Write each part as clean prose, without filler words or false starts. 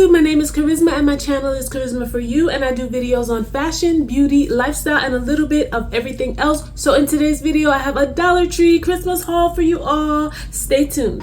YouTube, my name is Charisma and my channel is Charisma for You, and I do videos on fashion, beauty, lifestyle, and a little bit of everything else. So in today's video, I have a Dollar Tree Christmas haul for you all. Stay tuned.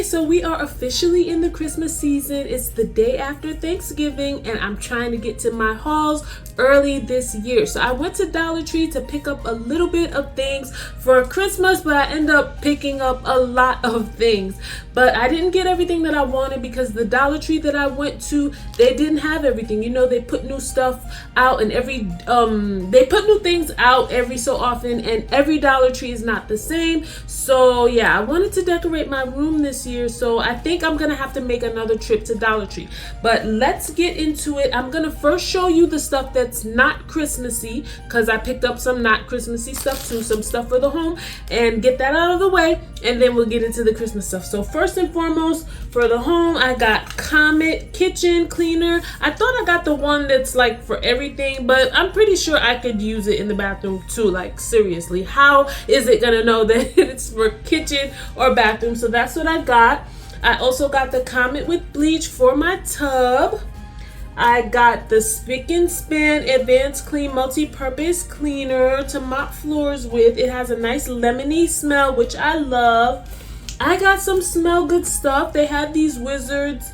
So we are officially in the Christmas season. It's the day after Thanksgiving and I'm trying to get to my hauls early this year. So I went to Dollar Tree to pick up a little bit of things for Christmas, but I end up picking up a lot of things. But I didn't get everything that I wanted because the Dollar Tree that I went to, they didn't have everything. You know, they put new stuff out and they put new things out every so often, and every Dollar Tree is not the same. So yeah, I wanted to decorate my room this year. So I think I'm gonna have to make another trip to Dollar Tree. But let's get into it. I'm gonna first show you the stuff that's not Christmassy, because I picked up some not Christmassy stuff too, some stuff for the home, and get that out of the way, and then we'll get into the Christmas stuff. So first and foremost, for the home, I got Comet kitchen cleaner. I thought I got the one that's like for everything, but I'm pretty sure I could use it in the bathroom too. Like seriously, how is it gonna know that it's for kitchen or bathroom? So that's what I got. I also got the Comet with bleach for my tub. I got the Spick and Span Advanced Clean Multi-Purpose Cleaner to mop floors with. It has a nice lemony smell, which I love. I got some smell good stuff. They have these Wizards,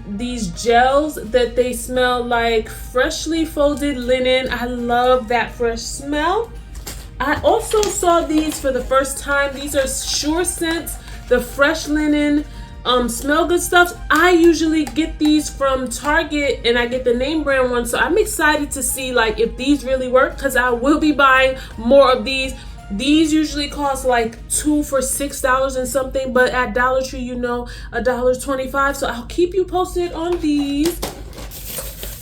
these gels that they smell like freshly folded linen. I love that fresh smell. I also saw these for the first time. These are Sure Scents, the fresh linen smell good stuff. I usually get these from Target and I get the name brand one, so I'm excited to see like if these really work, because I will be buying more of these. These usually cost like 2 for $6 and something, but at Dollar Tree, you know, $1.25. So I'll keep you posted on these.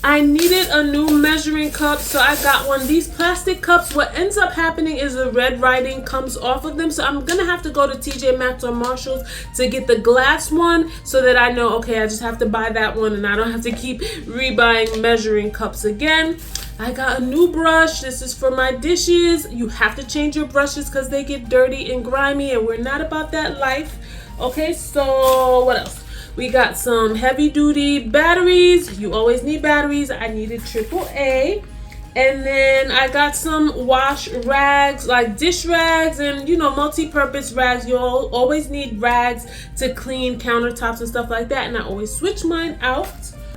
I needed a new measuring cup, so I got one. These plastic cups, what ends up happening is the red writing comes off of them. So I'm gonna have to go to TJ Maxx or Marshalls to get the glass one so that I know, okay, I just have to buy that one and I don't have to keep rebuying measuring cups again. I got a new brush. This is for my dishes. You have to change your brushes because they get dirty and grimy, and we're not about that life. Okay, so what else? We got some heavy duty batteries. You always need batteries. I needed AAA. And then I got some wash rags, like dish rags and, you know, multi-purpose rags. You'll always need rags to clean countertops and stuff like that. And I always switch mine out.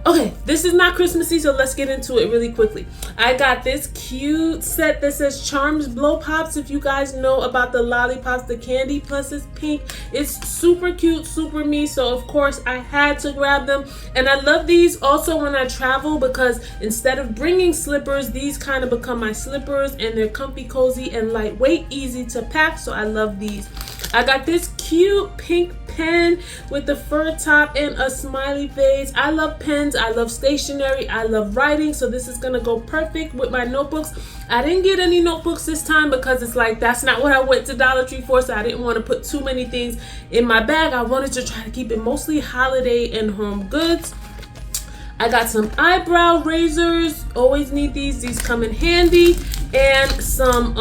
Okay, this is not Christmassy, so let's get into it really quickly. I got this cute set that says Charms Blow Pops. If you guys know about the lollipops, the candy, plus it's pink. It's super cute, super me, so of course I had to grab them. And I love these also when I travel, because instead of bringing slippers, these kind of become my slippers, and they're comfy, cozy, and lightweight, easy to pack, so I love these. I got this cute pink pen with the fur top and a smiley face. I love pens, I love stationery, I love writing, so this is gonna go perfect with my notebooks. I didn't get any notebooks this time because it's like that's not what I went to Dollar Tree for, so I didn't want to put too many things in my bag. I wanted to try to keep it mostly holiday and home goods. I got some eyebrow razors, always need these come in handy, and some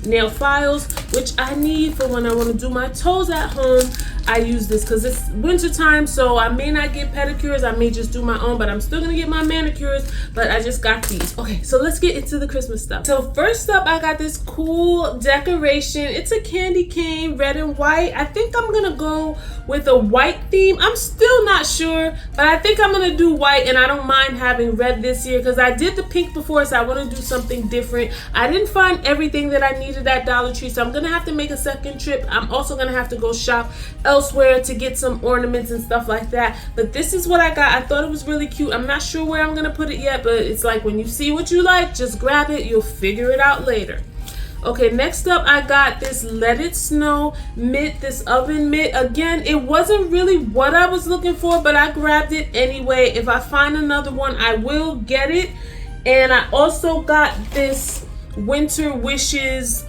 nail files, which I need for when I want to do my toes at home. I use this because it's winter time, so I may not get pedicures, I may just do my own, but I'm still gonna get my manicures. But I just got these. Okay, so let's get into the Christmas stuff. So first up, I got this cool decoration. It's a candy cane, red and white. I think I'm gonna go with a white theme. I'm still not sure, but I think I'm gonna do white, and I don't mind having red this year because I did the pink before, so I want to do something different. I didn't find everything that I needed at Dollar Tree, so I'm gonna have to make a second trip. I'm also gonna have to go shop elsewhere to get some ornaments and stuff like that, but this is what I got. I thought it was really cute. I'm not sure where I'm gonna put it yet, but it's like when you see what you like, just grab it. You'll figure it out later. Okay, next up I got this Let It Snow mitt, this oven mitt. Again, it wasn't really what I was looking for, but I grabbed it anyway. If I find another one, I will get it. And I also got this Winter Wishes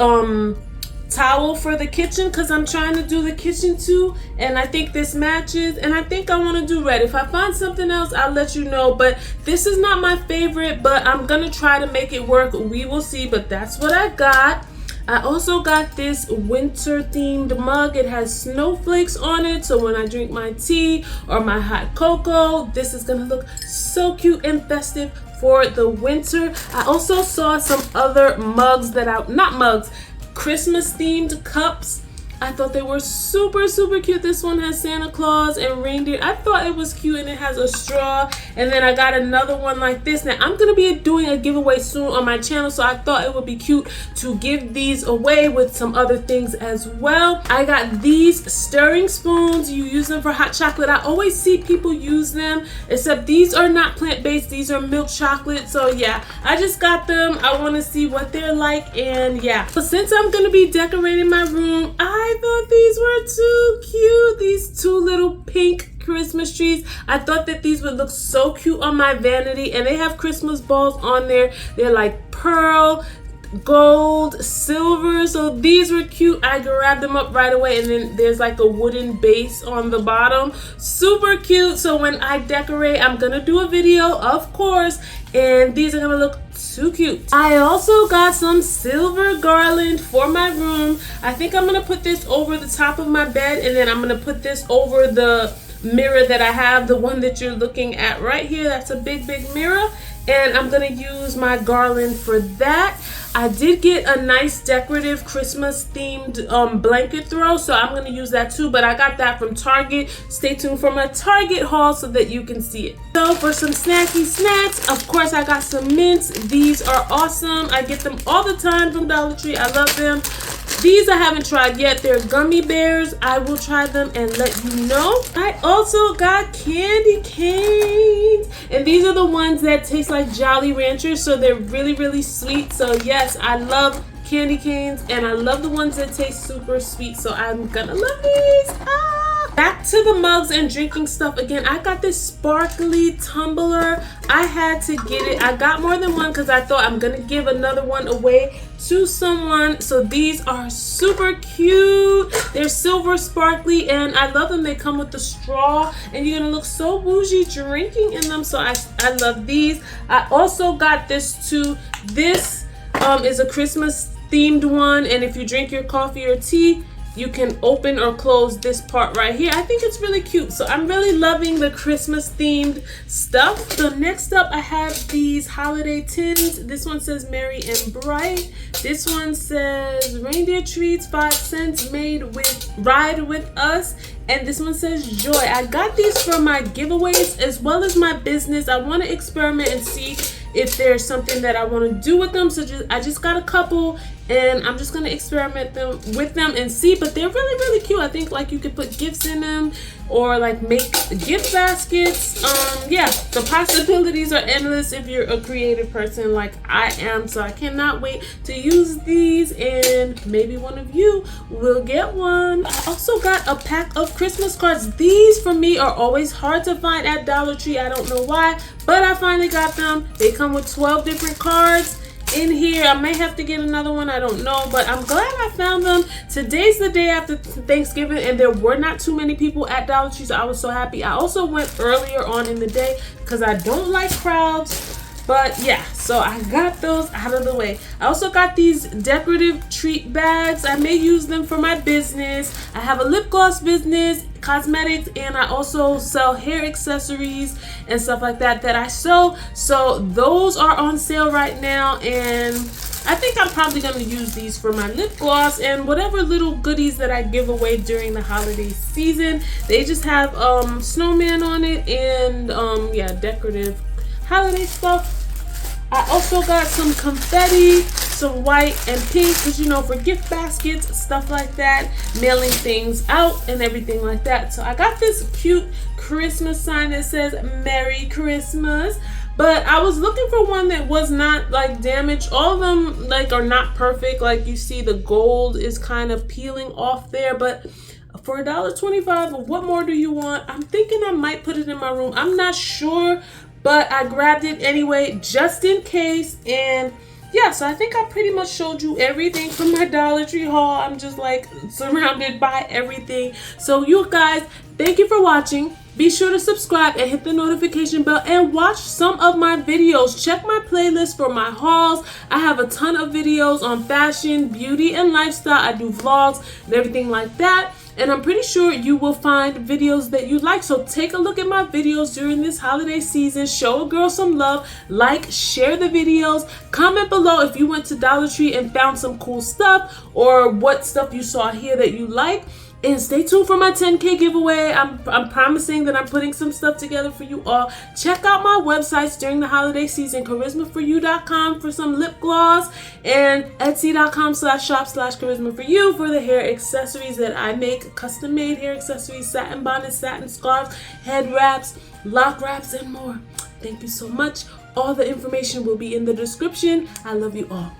towel for the kitchen because I'm trying to do the kitchen too, and I think this matches, and I think I want to do red. If I find something else, I'll let you know, but this is not my favorite, but I'm gonna try to make it work. We will see, but that's what I got. I also got this winter themed mug. It has snowflakes on it, so when I drink my tea or my hot cocoa, this is gonna look so cute and festive for the winter. I also saw some other mugs that not mugs, Christmas themed cups. I thought they were super cute. This one has Santa Claus and reindeer. I thought it was cute, and it has a straw. And then I got another one like this. Now I'm gonna be doing a giveaway soon on my channel, so I thought it would be cute to give these away with some other things as well. I got these stirring spoons. You use them for hot chocolate. I always see people use them, except these are not plant-based. These are milk chocolate. So yeah, I just got them. I want to see what they're like, and yeah. So since I'm gonna be decorating my room, I thought these were too cute. These two little pink Christmas trees. I thought that these would look so cute on my vanity, and they have Christmas balls on there. They're like pearl, gold, silver, so these were cute. I grabbed them up right away, and then there's like a wooden base on the bottom. Super cute. So when I decorate, I'm gonna do a video, of course, and these are gonna look too cute. I also got some silver garland for my room. I think I'm gonna put this over the top of my bed, and then I'm gonna put this over the mirror that I have, the one that you're looking at right here. That's a big mirror, and I'm gonna use my garland for that. I did get a nice decorative Christmas themed blanket throw, so I'm gonna use that too, but I got that from Target. Stay tuned for my Target haul so that you can see it. So for some snacky snacks, of course I got some mints. These are awesome. I get them all the time from Dollar Tree. I love them. These I haven't tried yet. They're gummy bears. I will try them and let you know. I also got candy canes, and these are the ones that taste like Jolly Ranchers, so they're really sweet. So yes, I love candy canes, and I love the ones that taste super sweet, so I'm gonna love these. Back to the mugs and drinking stuff again. I got this sparkly tumbler. I had to get it. I got more than one because I thought I'm gonna give another one away to someone. So these are super cute. They're silver sparkly, and I love them. They come with the straw, and you're gonna look so bougie drinking in them. So I love these. I also got this too. This is a Christmas themed one, and if you drink your coffee or tea, you can open or close this part right here. I think it's really cute. So I'm really loving the Christmas themed stuff. So next up, I have these holiday tins. This one says Merry and Bright. This one says Reindeer Treats, 5 cents, made with Ride With Us. And this one says Joy. I got these for my giveaways as well as my business. I want to experiment and see if there's something that I want to do with them. So I just got a couple, and I'm just going to experiment with them and see. But they're really cute. I think like you could put gifts in them or like make gift baskets. Yeah, the possibilities are endless if you're a creative person like I am. So I cannot wait to use these, and maybe one of you will get one. I also got a pack of Christmas cards. These for me are always hard to find at Dollar Tree. I don't know why, but I finally got them. They come with 12 different cards in here. I may have to get another one, I don't know, but I'm glad I found them. Today's the day after Thanksgiving, and there were not too many people at Dollar Tree, so I was so happy. I also went earlier on in the day because I don't like crowds. But yeah, so I got those out of the way. I also got these decorative treat bags. I may use them for my business. I have a lip gloss business, cosmetics, and I also sell hair accessories and stuff like that I sew. So those are on sale right now, and I think I'm probably going to use these for my lip gloss and whatever little goodies that I give away during the holiday season. They just have snowman on it and yeah, decorative holiday stuff. I also got some confetti, some white and pink, because you know, for gift baskets, stuff like that, mailing things out and everything like that. So I got this cute Christmas sign that says Merry Christmas, but I was looking for one that was not like damaged. All of them like are not perfect. Like you see the gold is kind of peeling off there, but for $1.25, what more do you want? I'm thinking I might put it in my room. I'm not sure, but I grabbed it anyway just in case. And yeah, so I think I pretty much showed you everything from my Dollar Tree haul. I'm just like surrounded by everything. So you guys, thank you for watching. Be sure to subscribe and hit the notification bell and watch some of my videos. Check my playlist for my hauls. I have a ton of videos on fashion, beauty, and lifestyle. I do vlogs and everything like that. And I'm pretty sure you will find videos that you like. So take a look at my videos during this holiday season. Show a girl some love. Like, share the videos. Comment below if you went to Dollar Tree and found some cool stuff or what stuff you saw here that you like. And stay tuned for my 10K giveaway. I'm promising that I'm putting some stuff together for you all. Check out my websites during the holiday season. CharismaForYou.com for some lip gloss. And Etsy.com/shop/CharismaForYou for the hair accessories that I make. Custom made hair accessories, satin bonnets, satin scarves, head wraps, lock wraps, and more. Thank you so much. All the information will be in the description. I love you all.